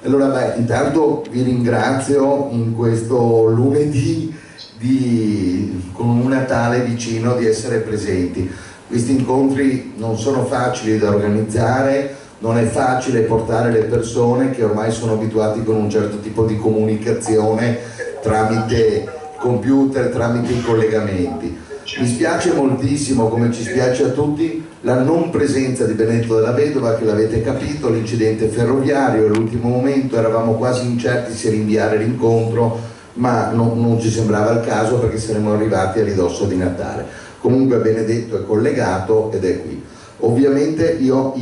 Allora, intanto vi ringrazio in questo lunedì con un Natale vicino di essere presenti. Questi incontri non sono facili da organizzare, non è facile portare le persone che ormai sono abituati con un certo tipo di comunicazione tramite computer, tramite i collegamenti. Mi spiace moltissimo, come ci spiace a tutti, la non presenza di Benedetto della Vedova, che l'avete capito, l'incidente ferroviario, all'ultimo momento eravamo quasi incerti se rinviare l'incontro, ma non ci sembrava il caso perché saremmo arrivati a ridosso di Natale. Comunque Benedetto è collegato ed è qui. Ovviamente io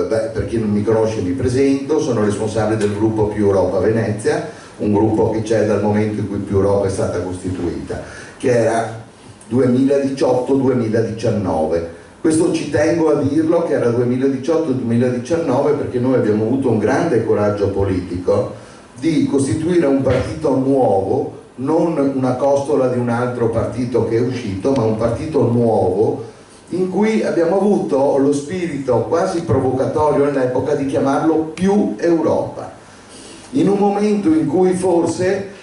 per chi non mi conosce mi presento, sono responsabile del gruppo Più Europa Venezia, un gruppo che c'è dal momento in cui Più Europa è stata costituita, che era 2018-2019. Questo ci tengo a dirlo, che era 2018-2019, perché noi abbiamo avuto un grande coraggio politico di costituire un partito nuovo, non una costola di un altro partito che è uscito, ma un partito nuovo, in cui abbiamo avuto lo spirito quasi provocatorio all'epoca di chiamarlo Più Europa, in un momento in cui forse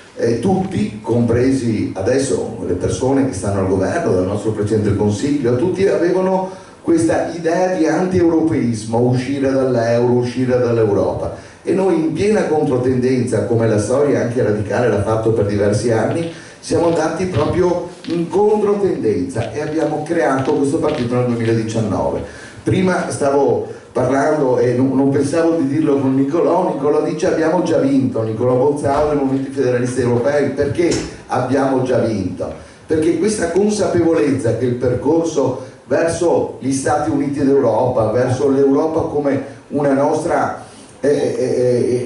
tutti, compresi adesso le persone che stanno al governo, dal nostro Presidente del Consiglio, tutti avevano questa idea di anti-europeismo, uscire dall'euro, uscire dall'Europa, e noi in piena controtendenza, come la storia anche radicale l'ha fatto per diversi anni, siamo andati proprio in controtendenza e abbiamo creato questo partito nel 2019. Prima stavo parlando e non pensavo di dirlo con Nicolò dice abbiamo già vinto, Nicolò Bozzao del Movimento Federalista Europei. Perché abbiamo già vinto? Perché questa consapevolezza che il percorso verso gli Stati Uniti d'Europa, verso l'Europa come una nostra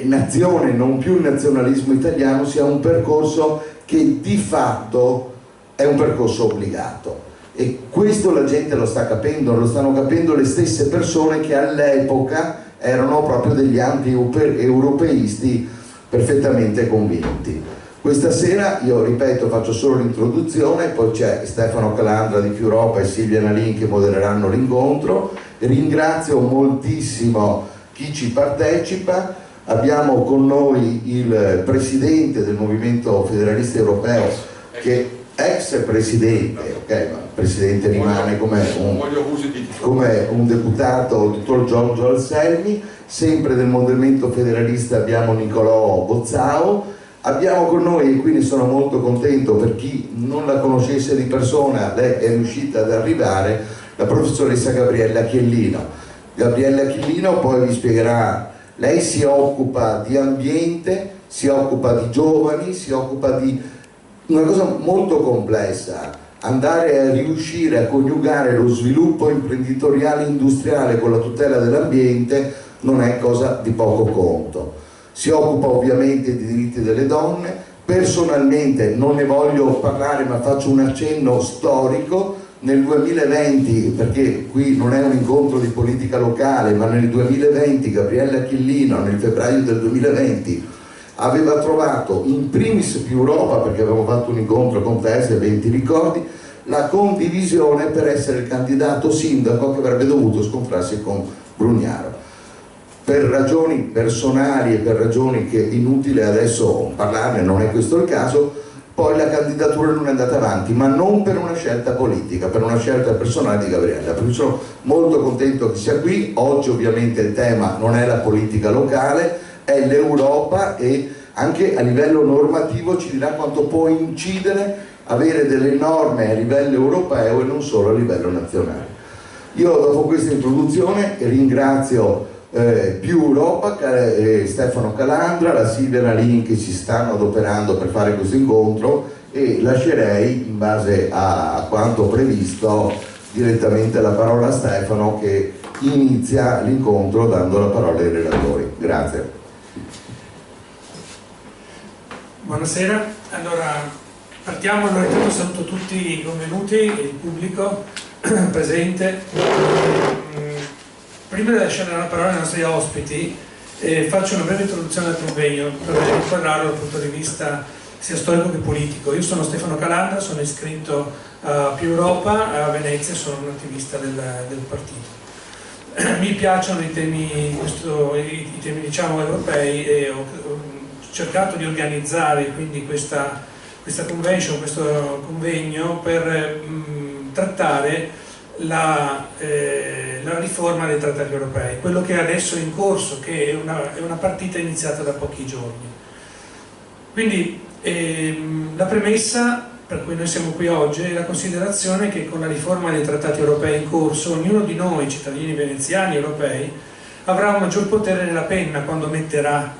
nazione, non più il nazionalismo italiano, sia un percorso che di fatto è un percorso obbligato. E questo la gente lo sta capendo, lo stanno capendo le stesse persone che all'epoca erano proprio degli anti-europeisti perfettamente convinti. Questa sera, io ripeto, faccio solo l'introduzione, poi c'è Stefano Calandra di Più Europa e Silvia Nalin che modereranno l'incontro. Ringrazio moltissimo chi ci partecipa. Abbiamo con noi il Presidente del Movimento Federalista Europeo, che ex presidente, okay, ma presidente rimane come un deputato, il dottor Giorgio Anselmi. Sempre del movimento federalista abbiamo Nicolò Bozzao. Abbiamo con noi, e quindi sono molto contento per chi non la conoscesse di persona, lei è riuscita ad arrivare, la professoressa Gabriella Chiellino. Gabriella Chiellino poi vi spiegherà, lei si occupa di ambiente, si occupa di giovani, si occupa di una cosa molto complessa, andare a riuscire a coniugare lo sviluppo imprenditoriale e industriale con la tutela dell'ambiente non è cosa di poco conto. Si occupa ovviamente di diritti delle donne. Personalmente non ne voglio parlare, ma faccio un accenno storico. Nel 2020, perché qui non è un incontro di politica locale, ma nel 2020 Gabriella Chiellino, nel febbraio del 2020, aveva trovato in primis Più Europa, perché avevamo fatto un incontro con te, se ben ti ricordi, la condivisione per essere il candidato sindaco che avrebbe dovuto scontrarsi con Brugnaro. Per ragioni personali e per ragioni che è inutile adesso parlarne, non è questo il caso, poi la candidatura non è andata avanti, ma non per una scelta politica, per una scelta personale di Gabriella. Perché sono molto contento che sia qui. Oggi ovviamente il tema non è la politica locale, è l'Europa, e anche a livello normativo ci dirà quanto può incidere avere delle norme a livello europeo e non solo a livello nazionale. Io dopo questa introduzione ringrazio Più Europa, Stefano Calandra, la Silvia Nalin che si stanno adoperando per fare questo incontro, e lascerei, in base a quanto previsto, direttamente la parola a Stefano che inizia l'incontro dando la parola ai relatori. Grazie. Buonasera, allora partiamo. Allora, intanto saluto tutti i convenuti, il pubblico presente. Prima di lasciare la parola ai nostri ospiti, faccio una breve introduzione al convegno per inquadrarlo dal punto di vista sia storico che politico. Io sono Stefano Calandra, sono iscritto a Più Europa a Venezia, sono un attivista del partito. mi piacciono i temi diciamo, europei, e ho cercato di organizzare quindi questa convention, questo convegno per trattare la riforma dei trattati europei, quello che adesso è in corso, che è una partita iniziata da pochi giorni. Quindi la premessa per cui noi siamo qui oggi è la considerazione che con la riforma dei trattati europei in corso ognuno di noi, cittadini veneziani europei, avrà un maggior potere nella penna quando metterà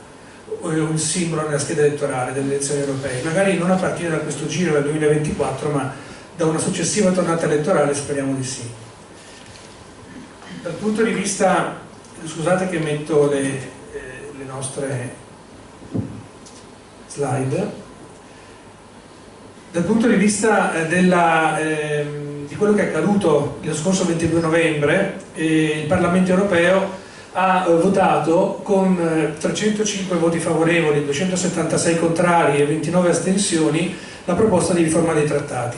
un simbolo nella scheda elettorale delle elezioni europee, magari non a partire da questo giro del 2024, ma da una successiva tornata elettorale, speriamo di sì. Dal punto di vista, scusate che metto le nostre slide. Dal punto di vista di quello che è accaduto lo scorso 22 novembre, il Parlamento europeo ha votato con 305 voti favorevoli, 276 contrari e 29 astensioni la proposta di riforma dei trattati.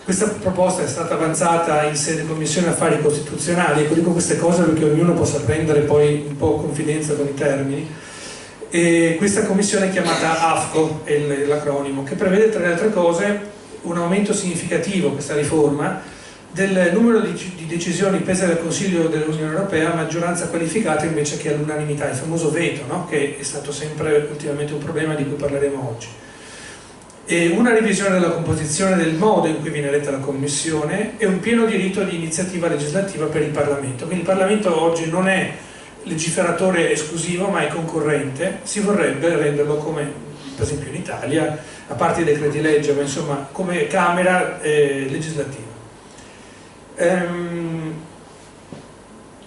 Questa proposta è stata avanzata in sede di Commissione Affari Costituzionali, ecco, dico queste cose perché ognuno possa prendere poi un po' confidenza con i termini. E questa commissione è chiamata AFCO, è l'acronimo, che prevede tra le altre cose un aumento significativo, questa riforma, del numero di decisioni prese dal Consiglio dell'Unione Europea a maggioranza qualificata invece che all'unanimità, il famoso veto, no? Che è stato sempre ultimamente un problema di cui parleremo oggi. E una revisione della composizione del modo in cui viene eletta la Commissione e un pieno diritto di iniziativa legislativa per il Parlamento. Quindi il Parlamento oggi non è legiferatore esclusivo ma è concorrente, si vorrebbe renderlo come per esempio in Italia, a parte i decreti legge, ma insomma come Camera legislativa.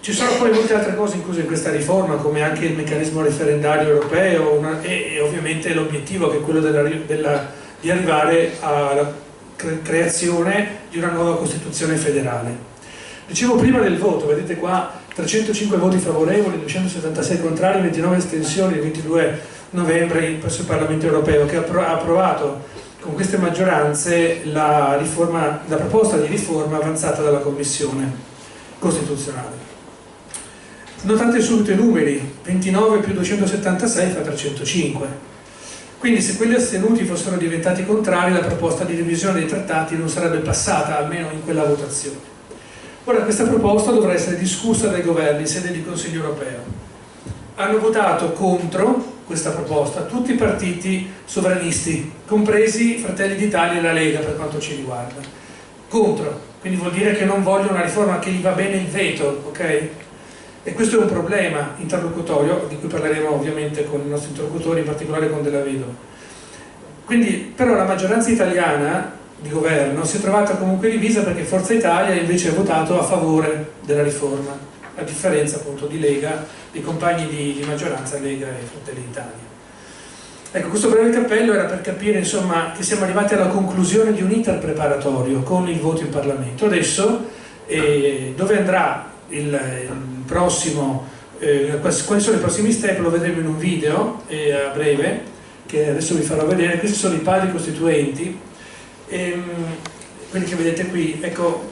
Ci sono poi molte altre cose incluse in questa riforma, come anche il meccanismo referendario europeo e ovviamente l'obiettivo che è quello di arrivare alla creazione di una nuova Costituzione federale. Dicevo prima del voto, vedete qua 305 voti favorevoli, 276 contrari, 29 astensioni il 22 novembre presso il Parlamento europeo, che ha approvato con queste maggioranze la proposta di riforma avanzata dalla Commissione Costituzionale. Notate subito i numeri, 29 più 276 fa 305. Quindi se quelli astenuti fossero diventati contrari, la proposta di revisione dei trattati non sarebbe passata, almeno in quella votazione. Ora questa proposta dovrà essere discussa dai governi in sede di Consiglio europeo. Hanno votato contro questa proposta tutti i partiti sovranisti, compresi Fratelli d'Italia e la Lega per quanto ci riguarda. Contro, quindi vuol dire che non vogliono una riforma, che gli va bene il veto, ok? E questo è un problema interlocutorio di cui parleremo ovviamente con i nostri interlocutori, in particolare con Della Vedova. Quindi però la maggioranza italiana di governo si è trovata comunque divisa, perché Forza Italia invece ha votato a favore della riforma, a differenza appunto di Lega, dei compagni di maggioranza Lega e Fratelli d'Italia. Ecco, questo breve cappello era per capire insomma che siamo arrivati alla conclusione di un iter preparatorio con il voto in Parlamento. Adesso dove andrà il prossimo, quali sono i prossimi step lo vedremo in un video a breve, che adesso vi farò vedere. Questi sono i padri costituenti, quelli che vedete qui. Ecco,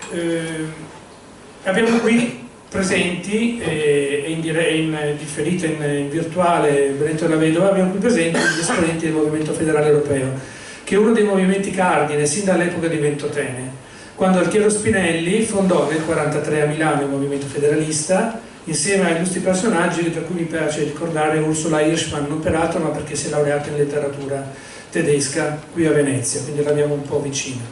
abbiamo qui presenti in differita in virtuale Benedetto Della Vedova, abbiamo qui presenti gli esponenti del Movimento Federale Europeo, che è uno dei movimenti cardine sin dall'epoca di Ventotene, quando Altiero Spinelli fondò nel 1943 a Milano il Movimento Federalista, insieme a illustri personaggi per cui mi piace ricordare Ursula Hirschmann, non per altro ma perché si è laureata in letteratura tedesca qui a Venezia, quindi l'abbiamo un po' vicina.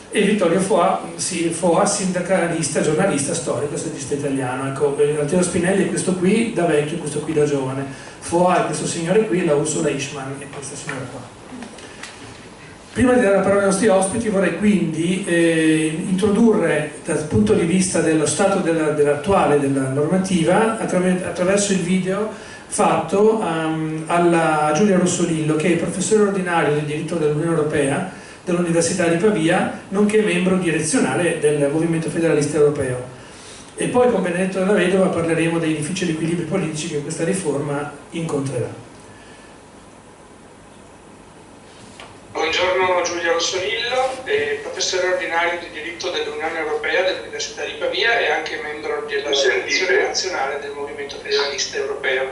E Vittorio Foà, sindacalista, giornalista, storico, statista italiano. Ecco, Altiero Spinelli è questo qui da vecchio, questo qui da giovane. Foà è questo signore qui, la Ursula Hirschmann è questa signora qua. Prima di dare la parola ai nostri ospiti vorrei quindi introdurre dal punto di vista dello stato dell'attuale della normativa attraverso il video fatto a Giulia Rossolillo, che è professore ordinario di diritto dell'Unione Europea dell'Università di Pavia, nonché membro direzionale del Movimento Federalista Europeo. E poi con Benedetto Della Vedova parleremo dei difficili equilibri politici che questa riforma incontrerà. Buongiorno Sono Giulio Rossolillo, professore ordinario di diritto dell'Unione Europea dell'Università di Pavia e anche membro della Sezione Nazionale del Movimento Federalista Europeo.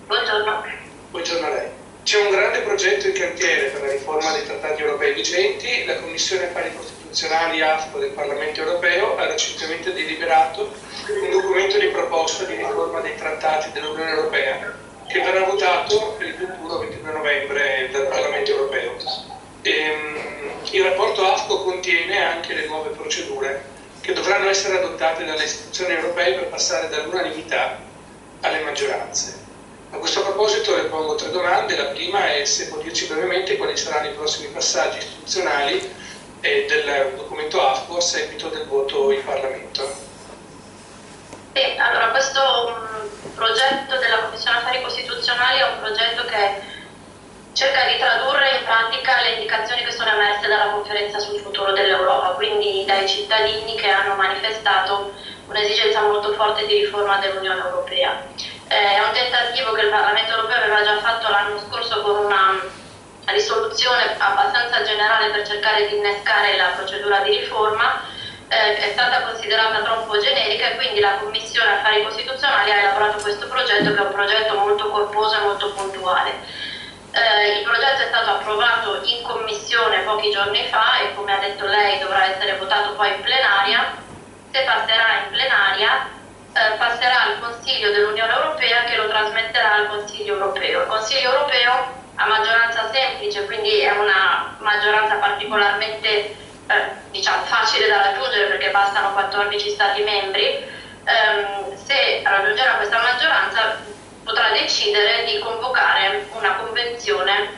Buongiorno. Buongiorno a lei. C'è un grande progetto in cantiere per la riforma dei trattati europei vigenti. La Commissione Affari Costituzionali AFCO del Parlamento Europeo ha recentemente deliberato un documento di proposta di riforma dei trattati dell'Unione Europea che verrà votato il futuro 22 novembre dal Parlamento Europeo. Il rapporto AFCO contiene anche le nuove procedure che dovranno essere adottate dalle istituzioni europee per passare dall'unanimità alle maggioranze. A questo proposito le pongo 3 domande. La prima è se può dirci brevemente quali saranno i prossimi passaggi istituzionali del documento AFCO a seguito del voto in Parlamento. Allora, questo progetto della Commissione Affari Costituzionali è un progetto che cerca di tradurre in pratica le indicazioni che sono emerse dalla conferenza sul futuro dell'Europa, quindi dai cittadini che hanno manifestato un'esigenza molto forte di riforma dell'Unione Europea. È un tentativo che il Parlamento Europeo aveva già fatto l'anno scorso con una risoluzione abbastanza generale per cercare di innescare la procedura di riforma. È stata considerata troppo generica e quindi la Commissione Affari Costituzionali ha elaborato questo progetto, che è un progetto molto corposo e molto puntuale. Il progetto è stato approvato in Commissione pochi giorni fa e, come ha detto lei, dovrà essere votato poi in plenaria. Se passerà in plenaria passerà al Consiglio dell'Unione Europea, che lo trasmetterà al Consiglio Europeo. Il Consiglio Europeo a maggioranza semplice, quindi è una maggioranza particolarmente diciamo facile da raggiungere perché bastano 14 Stati membri. Se raggiungerà questa maggioranza potrà decidere di convocare una convenzione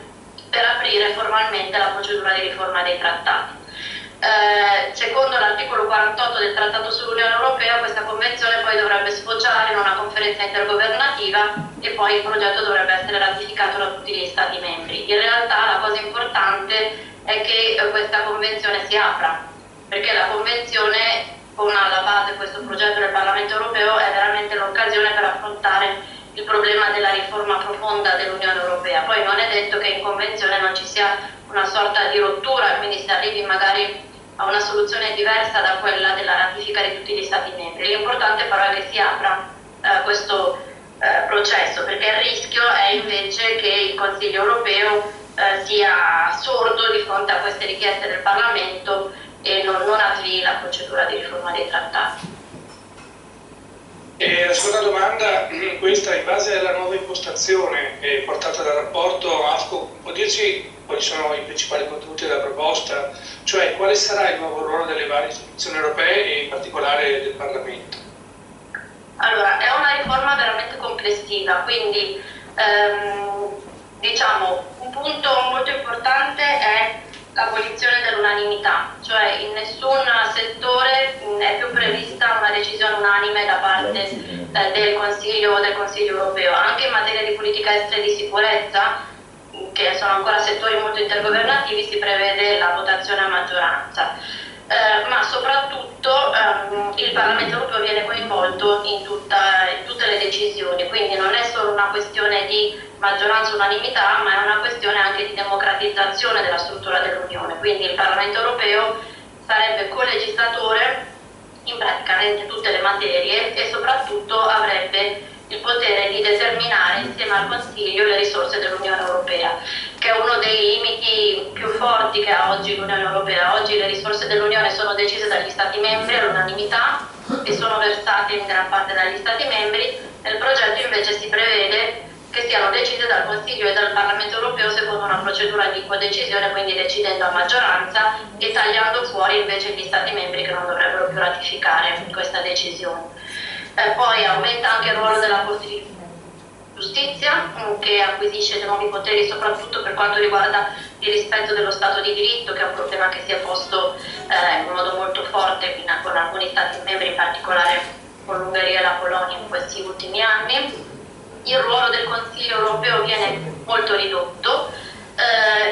per aprire formalmente la procedura di riforma dei trattati. Secondo l'articolo 48 del Trattato sull'Unione Europea, questa convenzione poi dovrebbe sfociare in una conferenza intergovernativa e poi il progetto dovrebbe essere ratificato da tutti gli Stati membri. In realtà la cosa importante è che questa convenzione si apra, perché la convenzione, con alla base questo progetto del Parlamento Europeo, è veramente l'occasione per affrontare il problema della riforma profonda dell'Unione Europea. Poi non è detto che in convenzione non ci sia una sorta di rottura, quindi si arrivi magari a una soluzione diversa da quella della ratifica di tutti gli Stati membri. L'importante però è che si apra questo processo, perché il rischio è invece che il Consiglio Europeo sia sordo di fronte a queste richieste del Parlamento e non avvii la procedura di riforma dei trattati. E la seconda domanda, questa in base alla nuova impostazione portata dal rapporto AFCO, può dirci quali sono i principali contenuti della proposta, cioè quale sarà il nuovo ruolo delle varie istituzioni europee e in particolare del Parlamento? Allora, è una riforma veramente complessiva, quindi diciamo un punto molto importante è l'abolizione dell'unanimità, cioè in nessun settore è più prevista una decisione unanime da parte del Consiglio Europeo. Anche in materia di politica estera e di sicurezza, che sono ancora settori molto intergovernativi, si prevede la votazione a maggioranza. Ma soprattutto il Parlamento Europeo viene coinvolto in tutte le decisioni, quindi non è solo una questione di maggioranza unanimità, ma è una questione anche di democratizzazione della struttura dell'Unione. Quindi il Parlamento Europeo sarebbe colegislatore in praticamente tutte le materie e soprattutto avrebbe il potere di determinare insieme al Consiglio le risorse dell'Unione Europea, che è uno dei limiti più forti che ha oggi l'Unione Europea. Oggi le risorse dell'Unione sono decise dagli Stati membri all'unanimità e sono versate in gran parte dagli Stati membri. Nel progetto invece si prevede che siano decise dal Consiglio e dal Parlamento Europeo secondo una procedura di codecisione, quindi decidendo a maggioranza e tagliando fuori invece gli Stati membri che non dovrebbero più ratificare questa decisione. Poi aumenta anche il ruolo della Corte di Giustizia, che acquisisce dei nuovi poteri soprattutto per quanto riguarda il rispetto dello Stato di diritto, che è un problema che si è posto in modo molto forte con alcuni Stati membri, in particolare con l'Ungheria e la Polonia in questi ultimi anni. Il ruolo del Consiglio Europeo viene molto ridotto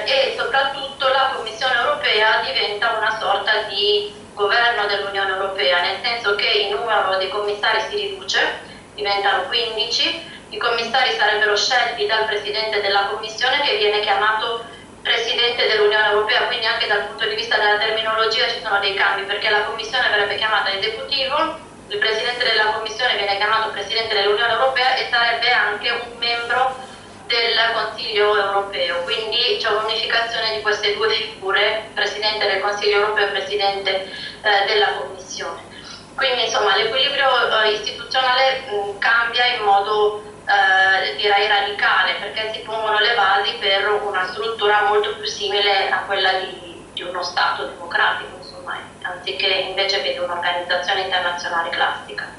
e soprattutto la Commissione Europea diventa una sorta di governo dell'Unione Europea, nel senso che il numero dei commissari si riduce, diventano 15, i commissari sarebbero scelti dal Presidente della Commissione, che viene chiamato Presidente dell'Unione Europea, quindi anche dal punto di vista della terminologia ci sono dei cambi, perché la Commissione verrebbe chiamata esecutivo, il Presidente della Commissione viene chiamato Presidente dell'Unione Europea e sarebbe anche un membro del Consiglio Europeo, quindi c'è un'unificazione di queste due figure, Presidente del Consiglio Europeo e Presidente della Commissione. Quindi insomma l'equilibrio istituzionale cambia in modo direi radicale, perché si pongono le basi per una struttura molto più simile a quella di uno Stato democratico, insomma, anziché invece che di un'organizzazione internazionale classica.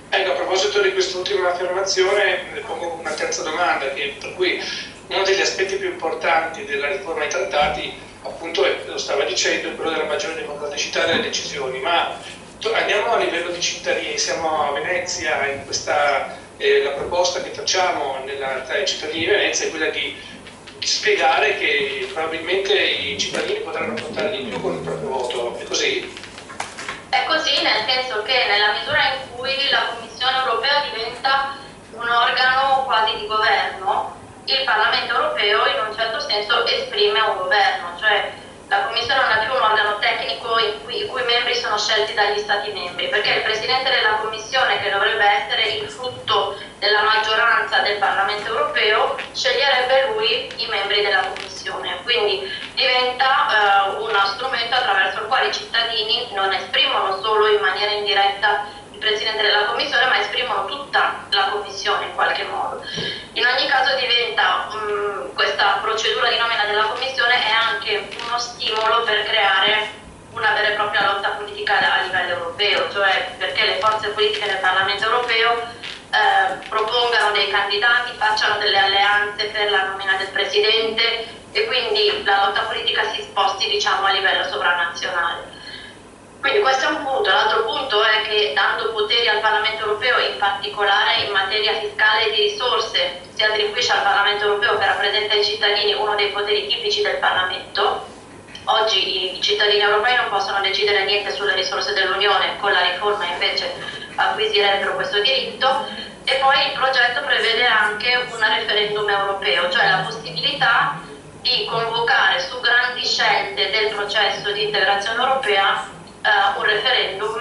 Ecco, a proposito di quest'ultima affermazione, le pongo una terza domanda, per cui uno degli aspetti più importanti della riforma dei trattati, appunto, lo stava dicendo, è quello della maggiore democraticità delle decisioni, ma andiamo a livello di cittadini, siamo a Venezia, in questa, la proposta che facciamo tra i cittadini di Venezia è quella di spiegare che probabilmente i cittadini potranno contare di più con il proprio voto, è così? È così, nel senso che nella misura in cui la Commissione europea diventa un organo quasi di governo, il Parlamento europeo in un certo senso esprime un governo, cioè la Commissione non è più un organo tecnico i cui membri sono scelti dagli Stati membri, perché il Presidente della Commissione, che dovrebbe essere il frutto della maggioranza del Parlamento europeo, sceglierebbe lui i membri della Commissione, quindi diventa uno strumento attraverso il quale i cittadini non esprimono solo in maniera indiretta il Presidente della Commissione, ma esprimono tutta la Commissione in qualche modo. In ogni caso diventa questa procedura di nomina della Commissione è anche uno stimolo per creare una vera e propria lotta politica a livello europeo, cioè perché le forze politiche del Parlamento europeo propongano dei candidati, facciano delle alleanze per la nomina del Presidente e quindi la lotta politica si sposti, diciamo, a livello sovranazionale. Quindi questo è un punto. L'altro punto è che dando poteri al Parlamento europeo, in particolare in materia fiscale e di risorse, si attribuisce al Parlamento europeo, che rappresenta i cittadini, uno dei poteri tipici del Parlamento. Oggi i cittadini europei non possono decidere niente sulle risorse dell'Unione, con la riforma invece acquisirebbero questo diritto. E poi il progetto prevede anche un referendum europeo, cioè la possibilità di convocare su grandi scelte del processo di integrazione europea un referendum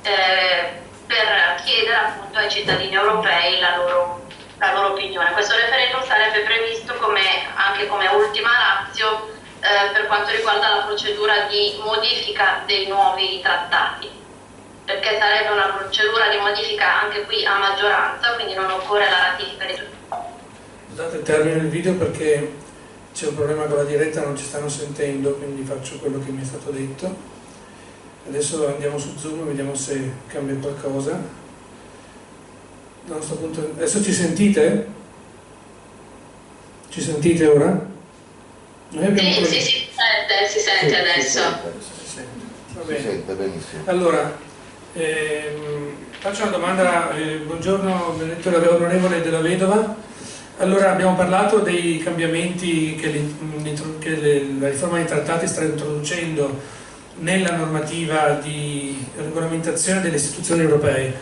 per chiedere appunto ai cittadini europei la loro opinione. Questo referendum sarebbe previsto anche come ultima ratio per quanto riguarda la procedura di modifica dei nuovi trattati, perché sarebbe una procedura di modifica anche qui a maggioranza, quindi non occorre la ratifica di tutti. Scusate, termino il video perché c'è un problema con la diretta, non ci stanno sentendo, quindi faccio quello che mi è stato detto. Adesso andiamo su Zoom, vediamo se cambia qualcosa. Adesso ci sentite? Ci sentite ora? Noi abbiamo si sente adesso. Si sente. Va bene. Si sente benissimo. Allora, faccio una domanda. Buongiorno, Benedetto onorevole Della Vedova. Allora, abbiamo parlato dei cambiamenti che la riforma dei trattati sta introducendo nella normativa di regolamentazione delle istituzioni europee,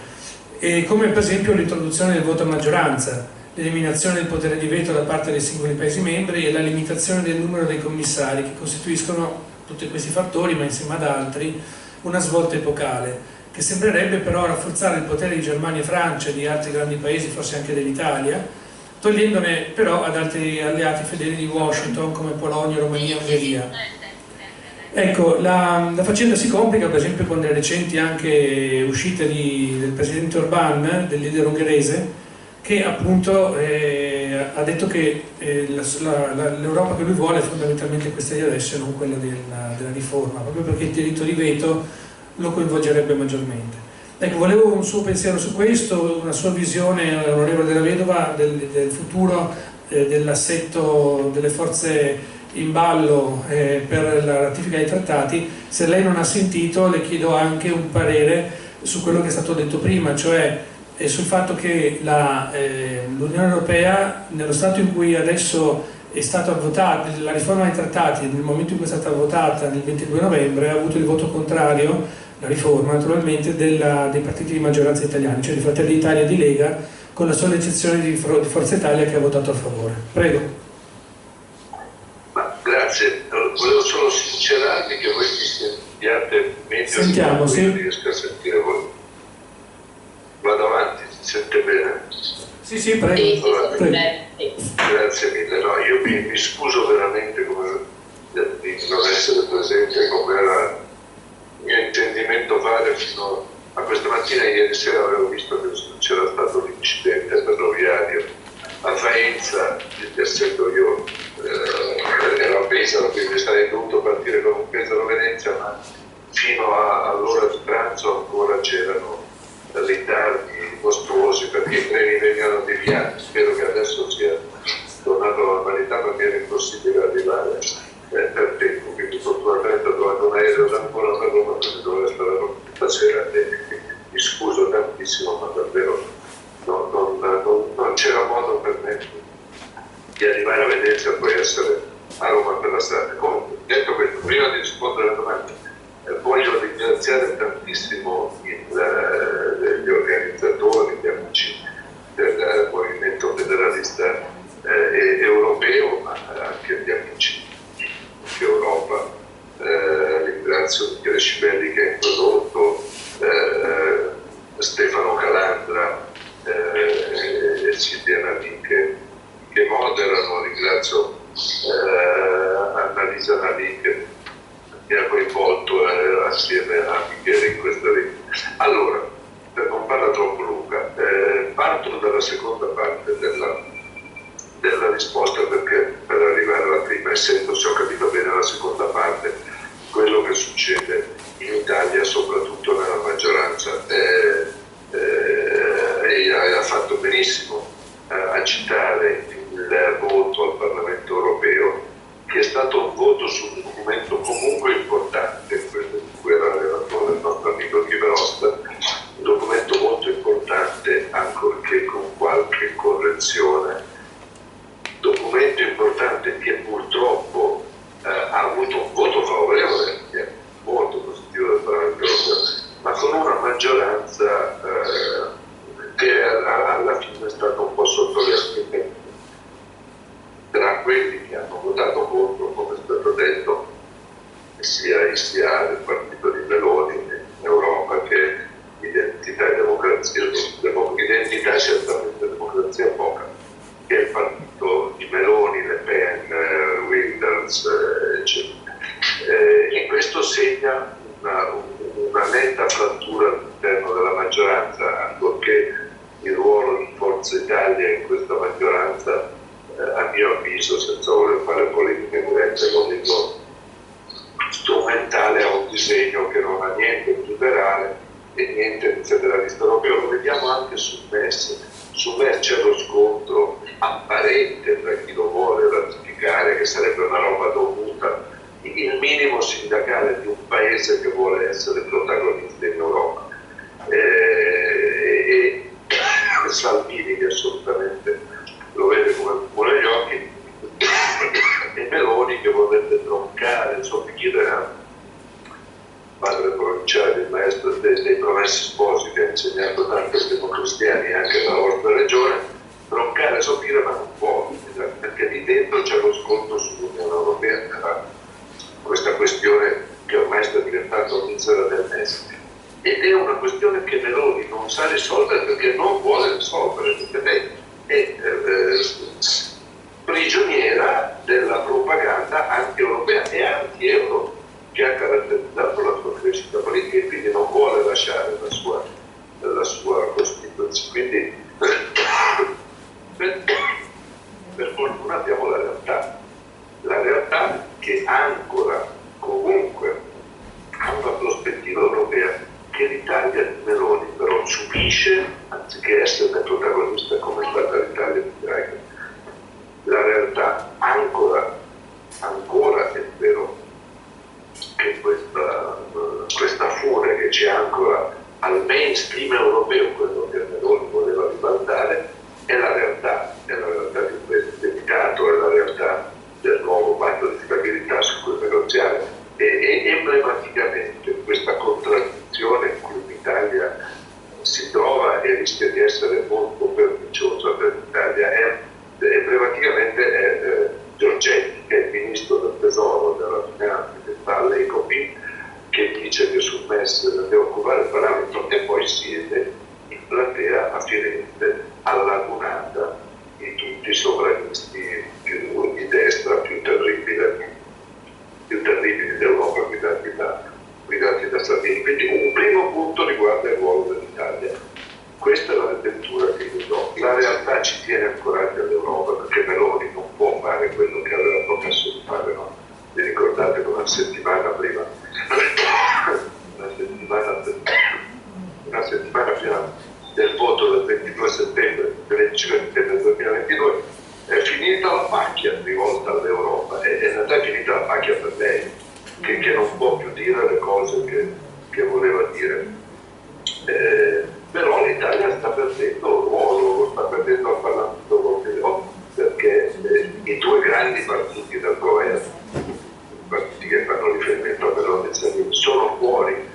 come per esempio l'introduzione del voto a maggioranza, l'eliminazione del potere di veto da parte dei singoli Paesi membri e la limitazione del numero dei commissari, che costituiscono tutti questi fattori, ma insieme ad altri, una svolta epocale, che sembrerebbe però rafforzare il potere di Germania e Francia e di altri grandi Paesi, forse anche dell'Italia, togliendone però ad altri alleati fedeli di Washington come Polonia, Romania e Ungheria. Ecco, la faccenda si complica per esempio con le recenti anche uscite del presidente Orbán, del leader ungherese, che appunto ha detto che l'Europa che lui vuole è fondamentalmente questa di adesso e non quella della riforma, proprio perché il diritto di veto lo coinvolgerebbe maggiormente. Ecco, volevo un suo pensiero su questo, una sua visione, onorevole Della Vedova, del futuro dell'assetto delle forze in ballo per la ratifica dei trattati. Se lei non ha sentito, le chiedo anche un parere su quello che è stato detto prima, cioè sul fatto che l'Unione Europea, nello stato in cui adesso è stata votata la riforma dei trattati, nel momento in cui è stata votata il 22 novembre, ha avuto il voto contrario, la riforma naturalmente, dei partiti di maggioranza italiani, cioè di Fratelli d'Italia e di Lega, con la sola eccezione di Forza Italia che ha votato a favore. Prego. Grazie, volevo solo sincerarmi che voi mi sentiate meglio. Sentiamo, sì. Non riesco a sentire voi. Vado avanti, si sente bene? Sì, prego. Grazie mille. No, io mi scuso veramente di non essere presente come era il mio intendimento fare fino a questa mattina. Ieri sera avevo visto che c'era stato l'incidente ferroviario a Faenza, essendo io ero a Pesaro, quindi sarei dovuto partire con un Pesaro-Venezia, ma fino all'ora di pranzo ancora c'erano ritardi mostruosi perché i treni venivano deviati. Spero che adesso sia tornato alla normalità, ma mi era impossibile arrivare per tempo, quindi fortunatamente ho trovato un aereo da ancora per Roma, perché dovevo stare a Roma stasera e mi scuso tantissimo, ma davvero non c'era modo per me di arrivare a Venezia e poi essere a Roma per la strada. Comunque, detto questo, prima di rispondere alla domanda, voglio ringraziare tantissimo gli organizzatori, gli amici del movimento federalista europeo, ma anche gli amici di Europa. Ringrazio Michele Cibelli che ha introdotto, Stefano Calandra e Silvia Nalin che moderano. Ringrazio Annalisa Nalin che ha coinvolto assieme a Michele in questa rete. Allora, per non parlare troppo lunga, parto dalla seconda parte della risposta, perché per arrivare alla prima, essendo, se ho capito bene, la seconda parte, quello che succede in Italia, soprattutto nella maggioranza, e ha fatto benissimo a citare il voto al Parlamento europeo, che è stato un voto su un documento comunque importante, quello di cui era relatore il nostro amico Chiverosta, un documento molto importante, ancorché con qualche correzione, documento importante che purtroppo ha avuto un voto favorevole, che è molto positivo del Parlamento europeo, ma con una maggioranza che alla fine è stata un po' sotto le aspettative. Tra quelli che hanno votato contro, come è stato detto, sia del partito di Meloni in Europa che Identità e Democrazia, Identità certamente, Democrazia poca, che è il partito di Meloni, Le Pen, Wilders, eccetera. E questo segna una netta frattura all'interno della maggioranza, ancorché il ruolo di Forza Italia in questa maggioranza, a mio avviso, senza voler fare polemiche dirette, lo dico, strumentale a un disegno che non ha niente di liberale e niente di federalista europeo. Lo vediamo anche sul MES. Sul MES c'è lo scontro apparente tra chi lo vuole ratificare, che sarebbe una roba dovuta, il minimo sindacale di un paese che vuole essere protagonista in Europa. E Salvini, che assolutamente lo vede come un po' negli occhi, e Meloni che vorrebbe troncare, insomma, chi era padre provinciale, il maestro dei Promessi Sposi, che ha insegnato tanto ai democristiani anche nella vostra regione, troncare, soppire, ma non può, perché lì dentro c'è lo scontro sull'Unione Europea, questa questione che ormai sta diventando misera del MES. Ed è una questione che Meloni non sa risolvere perché non vuole risolvere, perché lei è prigioniera della propaganda anti-europea e anti-euro che ha caratterizzato la sua crescita politica, e quindi non vuole lasciare la sua Costituzione. Quindi per fortuna abbiamo la realtà che ancora comunque ha una prospettiva europea che l'Italia di Meloni però subisce, anziché essere protagonista come è stata l'Italia di Draghi. La realtà ancora è vero che questa fune che c'è ancora al mainstream europeo, quello che Meloni voleva ribaltare, è la realtà di questo dedicato, è la realtà del nuovo patto di stabilità su cui negoziare. E emblematicamente questa contraddizione in cui l'Italia si trova e rischia di essere molto perniciosa per l'Italia è emblematicamente Giorgetti, che è il ministro del Tesoro deve occupare il Parlamento, e poi siede in platea a Firenze, allagunata di tutti i sovranisti più di destra, più terribili d'Europa, guidati da Salvini. Quindi un primo punto riguarda il ruolo dell'Italia. Questa è la lettura che io do. La realtà ci tiene ancorati all'Europa, perché Meloni non può fare quello che aveva promesso di fare, no? Vi ricordate che una settimana prima prima del voto del 22 settembre, del 25 settembre 2022, è finita la pacchia rivolta all'Europa, e in realtà è finita la pacchia per lei, che non può più dire le cose che voleva dire. Però l'Italia sta perdendo il ruolo, lo sta perdendo al Parlamento europeo, perché i due grandi partiti del governo, i partiti che fanno riferimento a Meloni e Salvini, sono fuori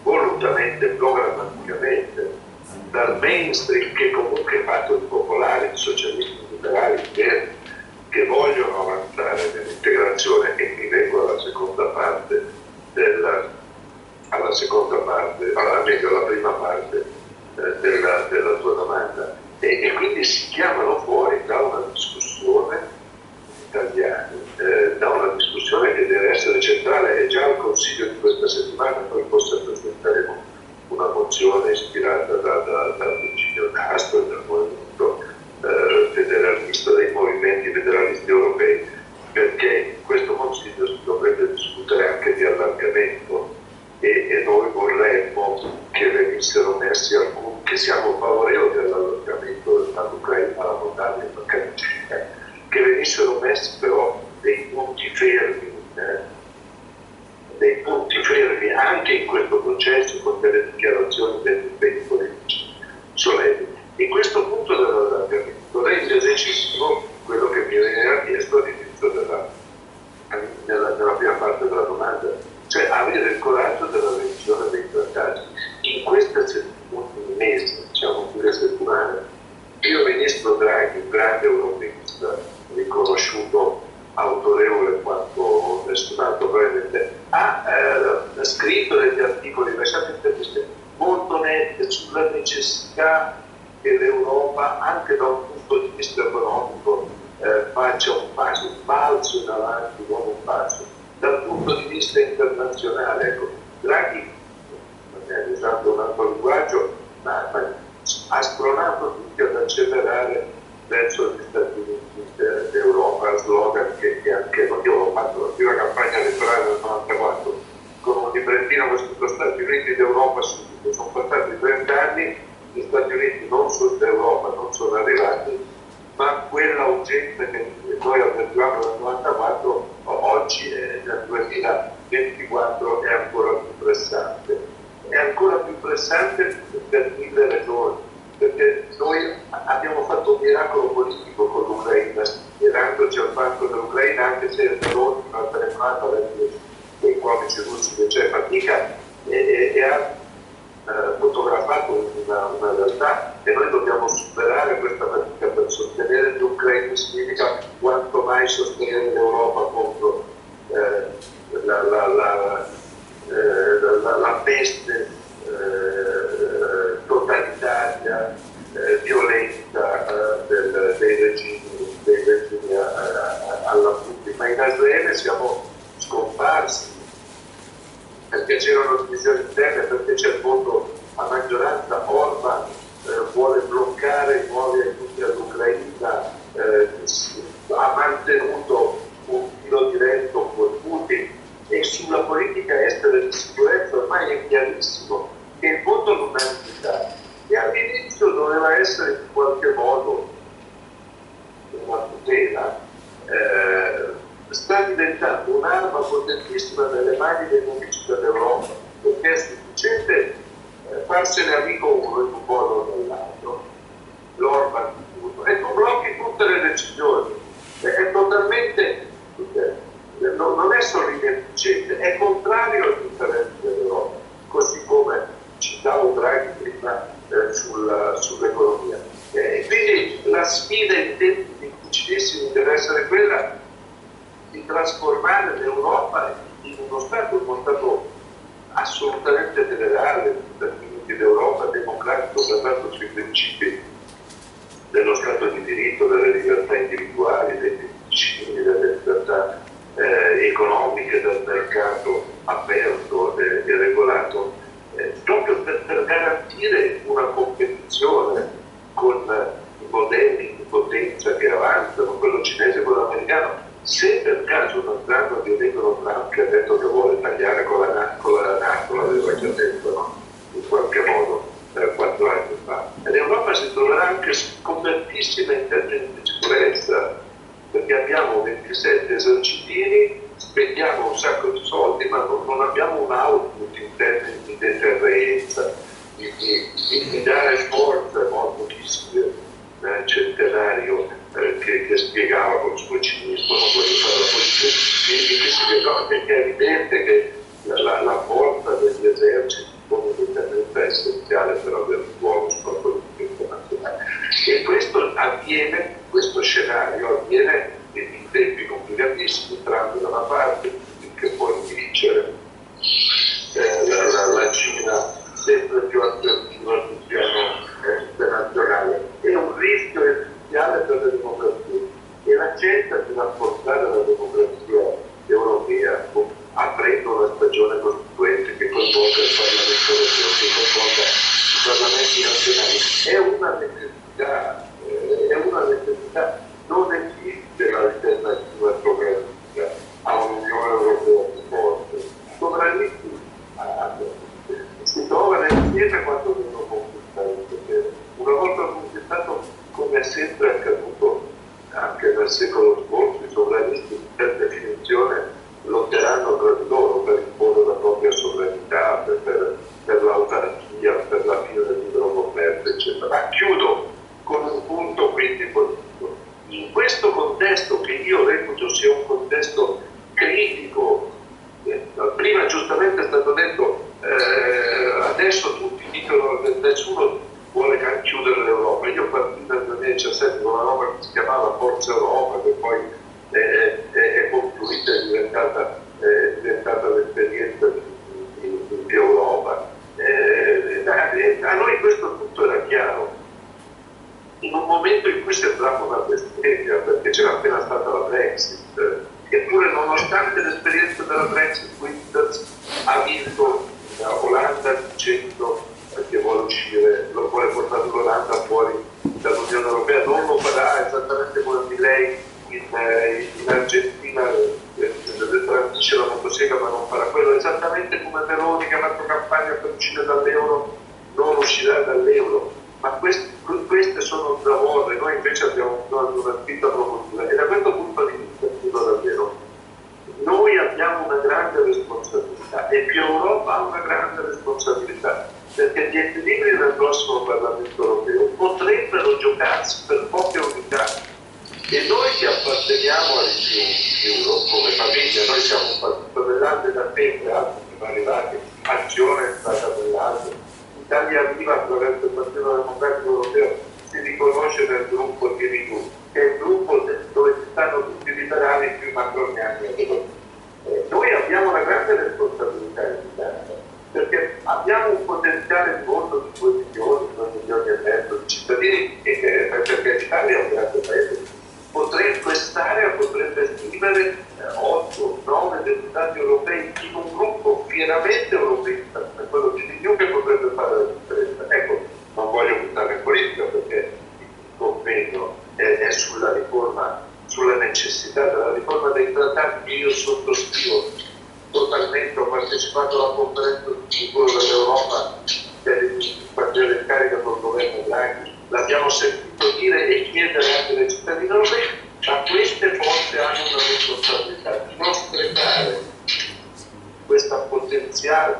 volutamente, programmaticamente, dal mainstream, che comunque è fatto di popolari, di socialisti, liberali, che vogliono avanzare nell'integrazione. E qui vengo alla seconda parte, alla prima parte della tua domanda, e quindi si chiamano fuori da una discussione italiana, da una discussione che deve essere centrale. E già al Consiglio di questa settimana noi forse presenteremo una mozione ispirata da Virgilio Castro e dal movimento federalista, dei movimenti federalisti europei, perché in questo Consiglio si dovrebbe discutere anche di allargamento, e noi vorremmo che venissero messi alcuni, che siamo favorevoli all'allargamento dall'Ucraina alla Moldavia e Balcanicità, che venissero messi però dei punti fermi anche in questo processo, con delle dichiarazioni degli impegni politici solenni. In questo punto dell'allargamento lei è decisivo quello che mi era chiesto all'inizio nella prima parte della domanda, cioè avere il coraggio della revisione dei trattati. In questi mesi, diciamo più le settimane, il ministro Draghi, un grande europeista, riconosciuto, autorevole quanto nessun altro probabilmente, ha scritto degli articoli, lasciate interviste molto nette sulla necessità che l'Europa, anche da un punto di vista economico, faccia un balzo in avanti, non un passo dal punto di vista internazionale. Ecco, Draghi, usando un altro linguaggio, ha spronato tutti ad accelerare verso gli Stati Uniti d'Europa, slogan che anche io ho fatto la prima campagna elettorale nel 1994 con un librettino con scritto Stati Uniti d'Europa subito. Sono passati 30 anni, gli Stati Uniti non sono d'Europa, non sono arrivati, ma quella urgenza che noi avvertivamo nel 1994 oggi nel 2024 è ancora più pressante. È ancora più pressante per 1000 ragioni, perché noi abbiamo fatto un miracolo politico con l'Ucraina, schierandoci al banco dell'Ucraina, anche se Meloni una telefonata dei comici russi che c'è fatica, e ha fotografato una realtà, e noi dobbiamo superare questa fatica. Per sostenere gli ucraini significa quanto mai sostenere l'Europa contro la peste totalitaria, violenta dei regimi alla Putin. Ma in Israele siamo scomparsi perché c'erano divisioni interne, perché c'è il voto a maggioranza. Orban vuole bloccare i nuovi aiuti all'Ucraina, ha mantenuto un filo diretto con Putin. E sulla politica estera e di sicurezza ormai è chiarissimo che il voto all'unanimità, che all'inizio doveva essere in qualche modo una tutela, sta diventando un'arma potentissima nelle mani dei nemici dell'Europa, perché è sufficiente farsene amico uno in un modo o nell'altro, l'Orban di tutto, e tu blocchi tutte le decisioni. È totalmente, non è solo inefficiente, è contrario all'interesse dell'Europa, così come citavo Draghi prima sull'economia. Quindi la sfida in tempi difficilissimi deve essere quella di trasformare l'Europa in uno Stato assolutamente federale d'Europa, democratico, basato sui principi dello Stato di diritto, delle libertà individuali, dei diritti civili, delle libertà economiche, del mercato aperto e regolato, proprio per garantire una competizione con i modelli di potenza che avanzano, quello cinese e quello americano. Se per caso non andranno di vengono Trump, che ha detto che vuole tagliare con la NATO, l'aveva già detto, no? In qualche modo 4 anni fa, e l'Europa si troverà anche scopertissima in termini di sicurezza, perché abbiamo 27 esercitini, spendiamo un sacco di soldi, ma non abbiamo un output in termini di deterrenza, di dare forza, molto Kissinger, centenario, che spiegava con il suo cinismo, non voglio fare la politica, che spiegò che è evidente che la forza degli eserciti come deterrenza è essenziale per avere un ruolo sulla politica internazionale. E questo avviene, questo scenario avviene in tempi complicatissimi, Trump da una parte, che può vincere, la Cina sempre più attiva sul piano internazionale. È un rischio essenziale per le democrazie, e la scelta di rafforzare la democrazia europea aprendo una stagione costituente che coinvolga il Parlamento europeo, che coinvolga i Parlamenti nazionali, è una necessità. Non esiste l'alternativa sovranistica a un'Unione Europea più forte. I sovranisti si trovano insieme quando devono conquistare il potere. Una volta conquistato, come è sempre accaduto anche nel secolo scorso, i sovranisti per definizione lotteranno tra di loro per imporre la propria sovranità, per l'autarchia, per la fine del libero commercio, eccetera. Ma chiudo con un punto quindi politico. In questo contesto, che io reputo sia un contesto critico, prima giustamente è stato detto, adesso tutti dicono che nessuno vuole chiudere l'Europa. Io partito nel 2017 con una roba che si chiamava Forza Europa, che poi è concluita, è diventata l'esperienza di Europa. A noi questo tutto era chiaro. In un momento in cui sembrava una bestemmia, perché c'era appena stata la Brexit, eppure nonostante l'esperienza della Brexit, Wilders ha vinto Olanda dicendo che vuole uscire, vuole portare l'Olanda fuori dall'Unione Europea, non lo farà esattamente come lei in Argentina, tradisce la motosega ma non farà quello, esattamente come Meloni che ha fatto campagna per uscire dall'euro, non uscirà dall'euro. Ma queste sono zavorre, noi invece abbiamo una spinta propositiva, e da questo punto di vista, dico davvero, noi abbiamo una grande responsabilità, e più Europa ha una grande responsabilità, perché gli equilibri del prossimo Parlamento europeo potrebbero giocarsi per poche unità, e noi che apparteniamo all'Euro come famiglia, noi siamo un partito dell'Alde da sempre, altri sono arrivati, Azione è stata dell'Alde, Italia Viva attraverso il Partito Democratico Europeo si riconosce nel gruppo di Renew, che è il gruppo dove ci stanno tutti i liberali più macroniani. Noi abbiamo una grande responsabilità in Italia, perché abbiamo un potenziale di voto di 2 milioni e mezzo di cittadini, perché l'Italia è un grande paese. Quest'area potrebbe scrivere 8-9 deputati europei in un gruppo fieramente europeista, quello di Renew, che potrebbe fare la differenza. Ecco, non voglio buttare in politica perché il convegno è sulla riforma, sulla necessità della riforma dei trattati, che io sottoscrivo totalmente. Ho partecipato alla conferenza sul futuro dell'Europa per il partire in carica col governo Draghi, l'abbiamo sentito dire e chiedere anche ai cittadini europei, ma queste forze hanno una responsabilità di non sprecare questo potenziale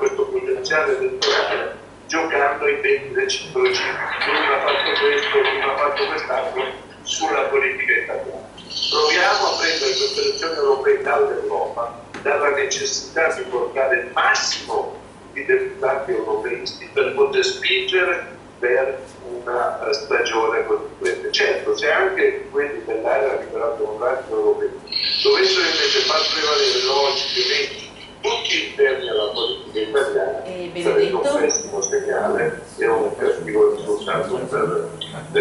elettorale giocando i venti reciproci, uno ha fatto questo, uno ha fatto quest'altro, sulla politica italiana. Proviamo a prendere queste elezioni europee dall'Europa, dalla necessità di portare il massimo di deputati europeisti per poter spingere per una stagione costituente. Certo, se anche quelli dell'area liberale democratica europea dovessero invece far prevalere logiche tutti interni alla politica italiana,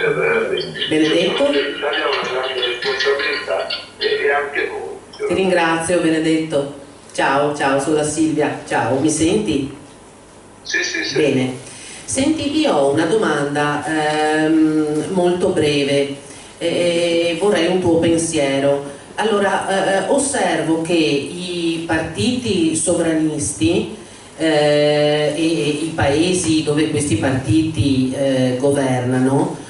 per le istituzioni. Benedetto? L'Italia ha una grande responsabilità e anche noi. Ti ringrazio Benedetto. Ciao, ciao, sono la Silvia. Ciao, mi senti? Sì, sì, sì. Bene. Senti, io ho una domanda molto breve e vorrei un tuo pensiero. Allora, osservo che i partiti sovranisti e i paesi dove questi partiti governano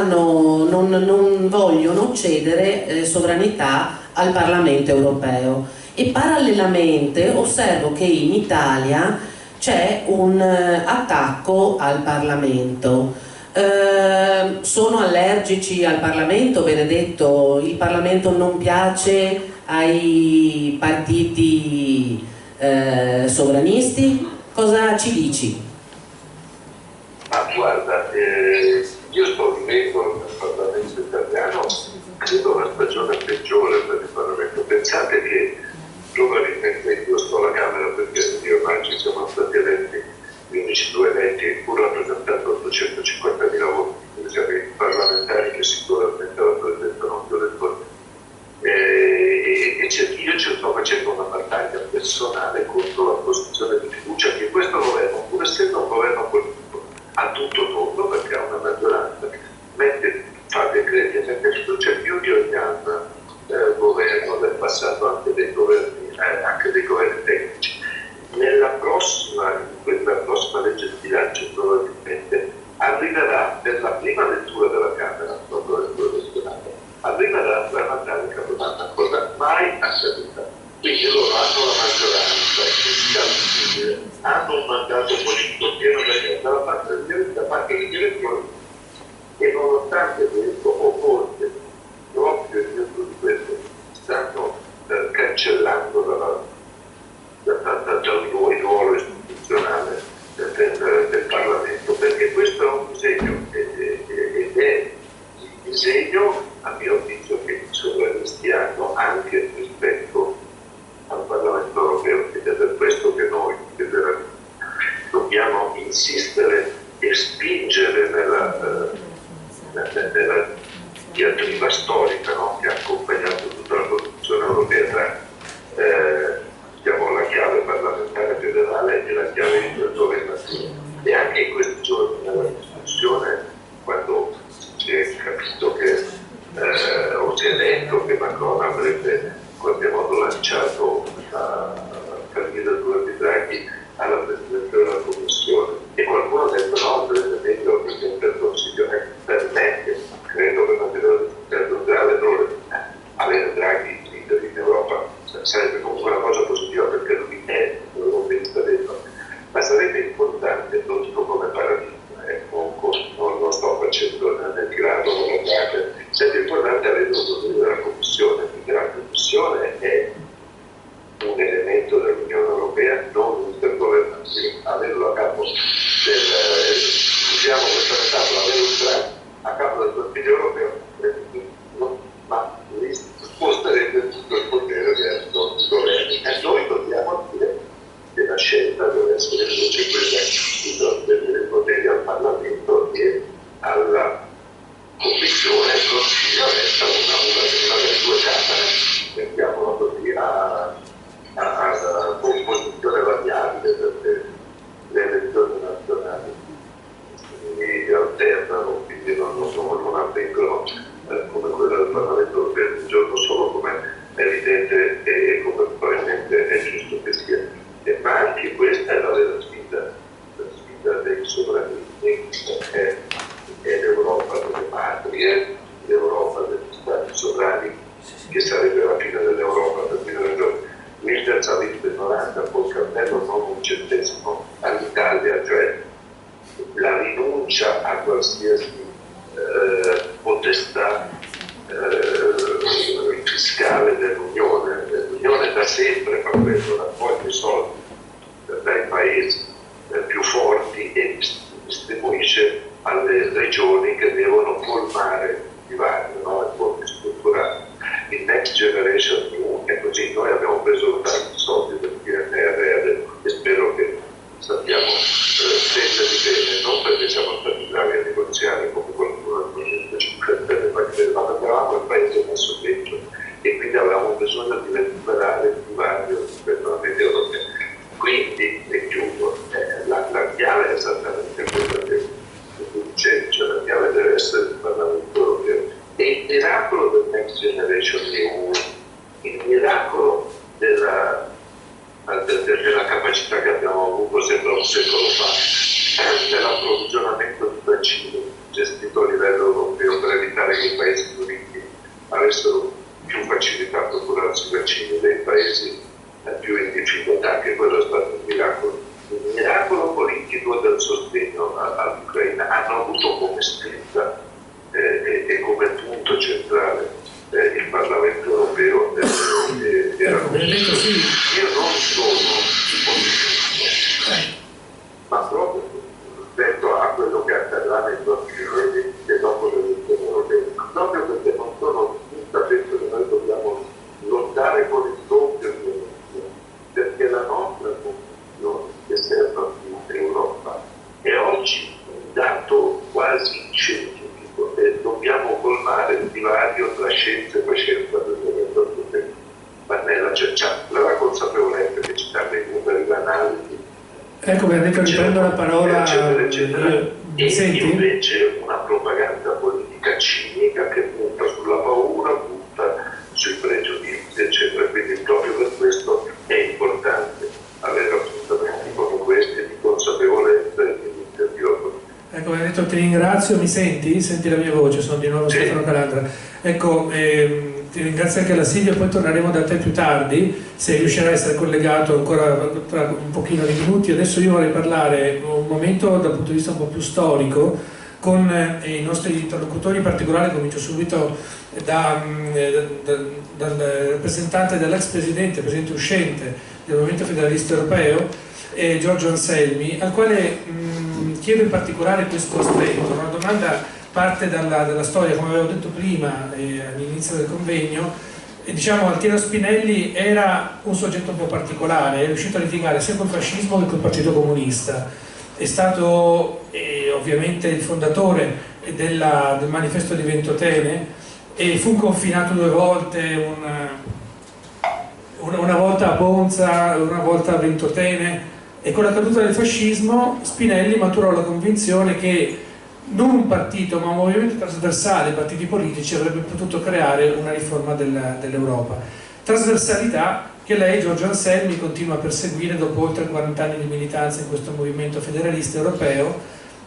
non vogliono cedere sovranità al Parlamento europeo, e parallelamente osservo che in Italia c'è un attacco al Parlamento. Sono allergici al Parlamento, Benedetto? Il Parlamento non piace ai partiti sovranisti? Cosa ci dici? Ma guarda, io sto vivendo nel Parlamento italiano, credo, una stagione peggiore per il Parlamento. Pensate che probabilmente io sto alla Camera perché io e Maggi siamo stati eletti, gli unici due eletti, pur rappresentando 850.000 voti, quindi siamo i parlamentari che sicuramente rappresentano più elettori. Io ci sto facendo una battaglia personale contro la posizione di fiducia che questo governo, pur essendo un governo politico a tutto tondo, perché ha una maggioranza, fa decreti e mette fiducia più di ogni altro governo del passato, anche dei governi tecnici. Questa prossima legge di bilancio probabilmente arriverà per la prima lettura della Camera, dopo la lettura del Senato, arriverà la Natale Capodanno, cosa mai accaduta. Quindi loro hanno la maggioranza, hanno un mandato politico pieno dalla parte degli elettori, e nonostante questo, o forse proprio in virtù di questo, stanno cancellando dal ruolo istituzionale del Parlamento, perché questo è un disegno ed è il disegno, a mio avviso, che i sovranisti hanno anche rispetto al Parlamento europeo, ed è per questo che noi dobbiamo insistere e spingere nella diatriba storica, no? Che ha accompagnato tutta la produzione europea tra la chiave parlamentare federale e la chiave intergovernativa. E anche in questi giorni nella discussione, quando si è capito che o si è detto che Macron avrebbe in qualche modo lanciato la candidatura di Draghi alla Presidenza della Commissione, e qualcuno ha detto no, sarebbe meglio il Presidente del Consiglio. Per me, credo che non deve essere un grave errore avere Draghi leader in Europa, sarebbe comunque una cosa positiva perché lui è un europeista vero, ma sarebbe importante, lo dico come paradigma, non sto facendo nel grado, sarebbe importante avere un Presidente della Commissione, perché la Commissione è un elemento dell'Unione Europea non intergovernativo. Averlo a capo usiamo questa metafora, avere un Draghi a capo del Consiglio Europeo, ma sposterebbe tutto il potere verso i governi, e noi dobbiamo dire che la scelta deve essere invece quella di trasferire i poteri al Parlamento e alla Commissione. Il Consiglio resta una delle due camere, mettiamolo così, a composizione variabile, perché le elezioni nazionali si alternano, quindi non avvengono come quella del Parlamento europeo un giorno solo, come è evidente e come probabilmente è giusto che sia. Ma anche questa è la vera sfida, la sfida dei sovranisti, è l'Europa delle patrie, l'Europa degli stati sovrani, che sarebbe la fine dell'Europa per mille ragioni. Mister Savit Noranda col cappello non un centesimo all'Italia, cioè la rinuncia a qualsiasi potestà fiscale dell'Unione. L'Unione da sempre fa questo, raccoglie soldi dai paesi più forti e distribuisce alle regioni che devono colmare i vari, no? I fondi strutturali. Il Next Generation EU è così. Noi abbiamo preso tanti soldi del PNRR e spero che sappiamo spendere il miracolo della capacità che abbiamo avuto sembra un secolo fa nell'approvvigionamento di vaccini gestito a livello europeo per evitare che i paesi più ricchi avessero più facilità a procurarsi vaccini dei paesi più in difficoltà. Anche quello è stato un miracolo. Il miracolo politico del sostegno all'Ucraina hanno avuto come spinta e come punto centrale il Parlamento europeo era Benedetto, sì. Io non sono politico, ma proprio rispetto a quello che accadrà nei prossimi mesi e dopo le elezioni europee, proprio perché non sono ottimista, penso che noi dobbiamo lottare con il doppio di energia, perché la nostra condizione che serve all'Europa è oggi un dato quasi scientifico e dobbiamo colmare il divario tra scienza e coscienza ma la consapevolezza che ci danno i numeri, l'analisi. Ecco, Benedetto, riprendo la parola. E Senti? invece una propaganda politica cinica che punta sulla paura, punta sui pregiudizi, eccetera. Quindi proprio per questo è importante avere appuntamenti come questi di consapevolezza e di iniziativa politica. Ecco, Benedetto, ti ringrazio. Mi senti? Senti la mia voce? Sono di nuovo Stefano Calandra. Ecco, ti ringrazio anche la Silvia, poi torneremo da te più tardi, se riuscirai a essere collegato ancora tra un pochino di minuti. Adesso io vorrei parlare un momento dal punto di vista un po' più storico con i nostri interlocutori, in particolare comincio subito dal rappresentante dell'ex presidente uscente del Movimento Federalista Europeo, Giorgio Anselmi, al quale chiedo in particolare questo aspetto. Una domanda parte dalla storia, come avevo detto prima all'inizio del convegno. Diciamo, Altiero Spinelli era un soggetto un po' particolare, è riuscito a litigare sia col fascismo che col Partito Comunista, è stato ovviamente il fondatore del manifesto di Ventotene e fu confinato 2 volte, una volta a Ponza, una volta a Ventotene, e con la caduta del fascismo Spinelli maturò la convinzione che non un partito ma un movimento trasversale ai partiti politici avrebbe potuto creare una riforma dell'Europa. Trasversalità che lei, Giorgio Anselmi, continua a perseguire dopo oltre 40 anni di militanza in questo movimento federalista europeo,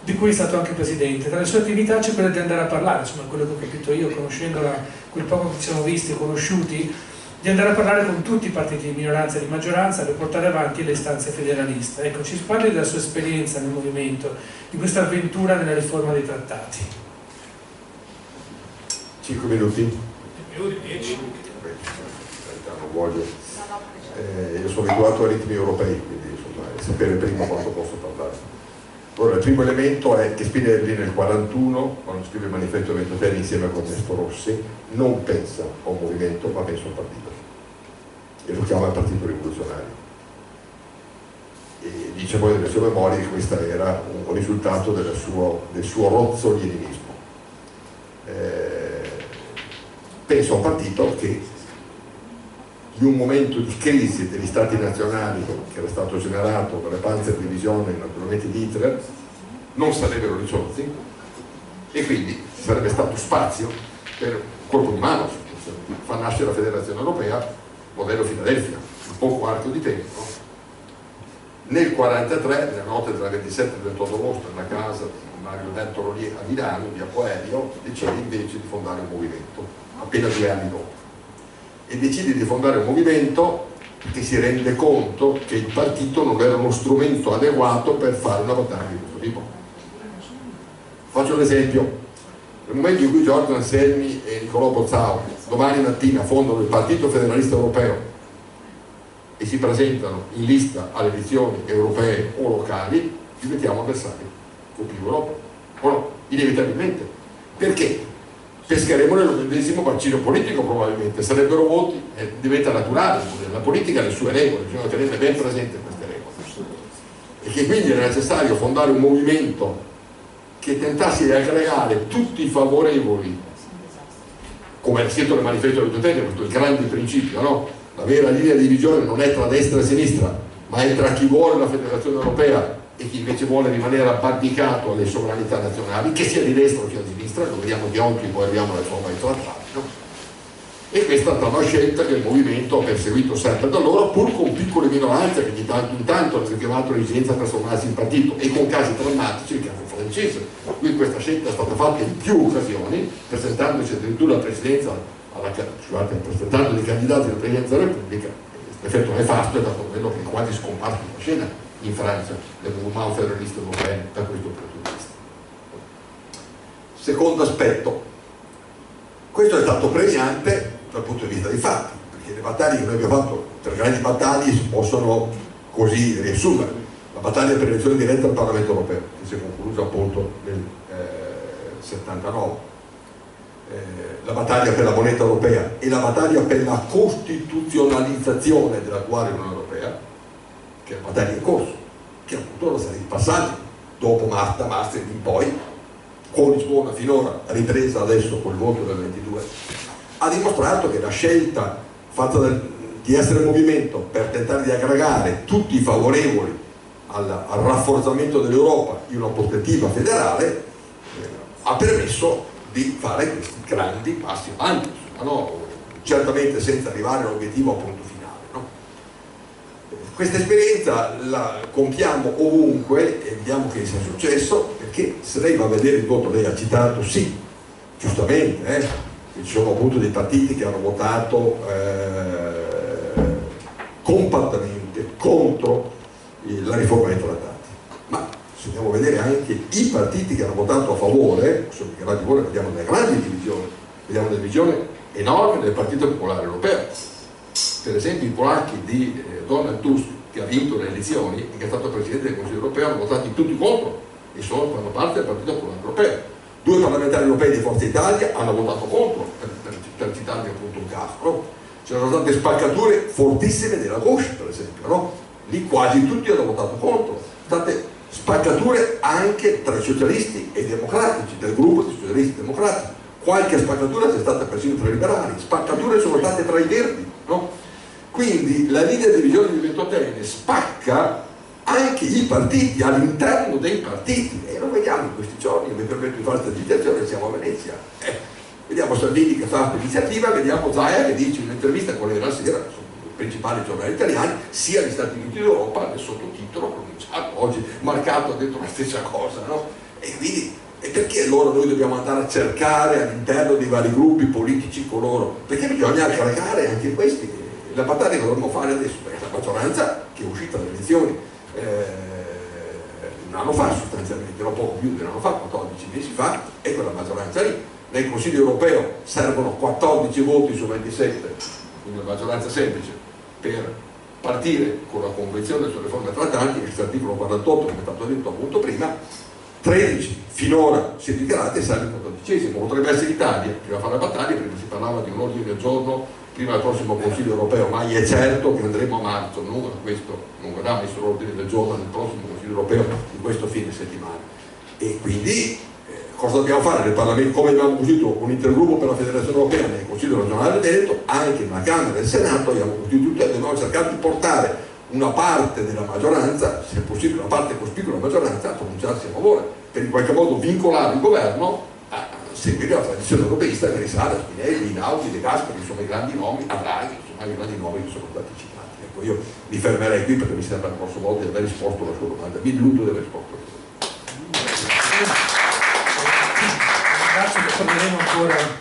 di cui è stato anche presidente. Tra le sue attività c'è quella di andare a parlare, insomma quello che ho capito io, conoscendola, quel poco che ci siamo visti e conosciuti, di andare a parlare con tutti i partiti di minoranza e di maggioranza per portare avanti le istanze federaliste. Ecco, ci parli della sua esperienza nel movimento, di questa avventura nella riforma dei trattati. 5 minuti? 10. Non voglio. Io sono abituato a ritmi europei, quindi insomma, sapere prima quanto posso parlare. Ora, il primo elemento è che Spinelli nel 1941, quando scrive il manifesto Ventotene insieme con Ernesto Rossi, non pensa a un movimento ma pensa a un partito, e lo chiama il Partito Rivoluzionario, e dice poi nelle sue memorie che questo era un risultato del suo rozzo-lieninismo. Pensa a un partito che in un momento di crisi degli stati nazionali che era stato generato dalle Panzerdivisione naturalmente di Hitler non sarebbero risolti e quindi ci sarebbe stato spazio per un colpo di mano, fa nascere la Federazione Europea, modello Filadelfia, un poco arco di tempo. Nel 1943, nella notte tra il 27 e il 28 agosto, nella casa di Mario Bertolo lì a Milano, via Poerio, decide invece di fondare un movimento, appena 2 anni dopo. E decide di fondare un movimento che si rende conto che il partito non era uno strumento adeguato per fare una battaglia di questo tipo. Faccio un esempio: nel momento in cui Giorgio Anselmi e Nicolò Bozzao domani mattina fondano il Partito Federalista Europeo e si presentano in lista alle elezioni europee o locali, diventiamo avversari con più Europa, o no? Inevitabilmente. Perché? Pescheremo nello medesimo bacino politico, probabilmente sarebbero voti, diventa naturale. La politica ha le sue regole, bisogna tenere ben presente queste regole, e che quindi era necessario fondare un movimento che tentasse di aggregare tutti i favorevoli, come era scritto nel manifesto del Ventotene, questo è il grande principio, no? La vera linea di divisione non è tra destra e sinistra, ma è tra chi vuole la Federazione Europea e chi invece vuole rimanere abbandicato alle sovranità nazionali, che sia di destra o sia di sinistra. Lo vediamo di oggi, poi arriviamo alla riforma dei trattati, no? E questa è stata una scelta che il movimento ha perseguito sempre da allora, pur con piccole minoranze che di tanto in tanto hanno richiamato l'esigenza di trasformarsi in partito, e con casi drammatici, il caso francese. Qui questa scelta è stata fatta in più occasioni, presentandosi addirittura alla presidenza, presentando dei candidati alla presidenza della Repubblica. L'effetto nefasto è stato quello che è quasi scomparso dalla scena in Francia del movimento federalista europeo da questo punto di vista. Secondo aspetto, questo è stato premiante dal punto di vista dei fatti, perché le battaglie che noi abbiamo fatto, tre grandi battaglie, si possono così riassumere. La battaglia per l'elezione diretta al Parlamento europeo, che si è conclusa appunto nel 79, la battaglia per la moneta europea e la battaglia per la costituzionalizzazione dell'attuale Unione Europea, che è una battaglia in corso, che appunto era stata i passaggi dopo Maastricht in poi, con Lisbona finora, ripresa adesso col voto del 22, ha dimostrato che la scelta fatta di essere movimento per tentare di aggregare tutti i favorevoli al rafforzamento dell'Europa in una prospettiva federale ha permesso di fare questi grandi passi avanti, no? Certamente senza arrivare all'obiettivo appunto finale, no? Questa esperienza la compiamo ovunque e vediamo che sia successo, perché se lei va a vedere il voto, lei ha citato, sì, giustamente, ci sono appunto dei partiti che hanno votato compattamente contro la riforma dei trattati, ma se andiamo a vedere anche i partiti che hanno votato a favore, vediamo delle grandi divisioni, vediamo una divisione enorme del Partito Popolare Europeo. Per esempio i polacchi di Donald Tusk, che ha vinto le elezioni e che è stato Presidente del Consiglio Europeo, hanno votato tutti contro e fanno parte del Partito Popolare Europeo. Due parlamentari europei di Forza Italia hanno votato contro, per citarvi appunto un caso, no? C'erano state spaccature fortissime della Gauche, per esempio, no? Lì quasi tutti hanno votato contro, state spaccature anche tra i socialisti e i democratici, del gruppo dei socialisti democratici, qualche spaccatura c'è stata persino tra i liberali, spaccature sono state tra i verdi, no? Quindi la linea di divisione di Ventotene spacca anche i partiti all'interno dei partiti, e lo vediamo in questi giorni. Mi permetto di fare questa citazione, siamo a Venezia, vediamo Salvini che fa questa iniziativa, vediamo Zaia che dice in un'intervista con la Sera, sono i principali giornali italiani, sia negli Stati Uniti d'Europa, nel sottotitolo pronunciato oggi, marcato dentro la stessa cosa, no? E quindi, e perché allora noi dobbiamo andare a cercare all'interno dei vari gruppi politici coloro? Perché bisogna aggregare anche questi. La battaglia che dovremmo fare adesso, perché la maggioranza che è uscita dalle elezioni un anno fa, sostanzialmente, no, poco più di un anno fa, 14 mesi fa, è quella maggioranza lì. Nel Consiglio europeo servono 14 voti su 27, quindi una maggioranza semplice, per partire con la convenzione sulle riforme trattanti, che è l'articolo 48, come è stato detto appunto prima. 13 finora si è dichiarati e serve il 14esimo. Potrebbe essere l'Italia che va a fare la battaglia, perché si parlava di un ordine del giorno prima del prossimo Consiglio europeo, ma è certo che andremo a marzo, non verrà messo l'ordine del giorno nel prossimo Consiglio europeo di questo fine settimana. E quindi cosa dobbiamo fare nel Parlamento? Come abbiamo costituito un intergruppo per la Federazione Europea nel Consiglio regionale del Veneto, anche nella Camera e nel Senato abbiamo costituito e dobbiamo cercare di portare una parte della maggioranza, se possibile una parte cospicua della maggioranza, a pronunciarsi a favore, per in qualche modo vincolare il governo a seguire la tradizione europeista che risale a Spinelli, Einaudi, De Gasperi, insomma i grandi nomi, a Draghi, insomma i grandi nomi che sono stati citati. Ecco, io mi fermerei qui perché mi sembra grosso modo di aver risposto alla sua domanda, mi illudo di aver risposto. Grazie, torneremo ancora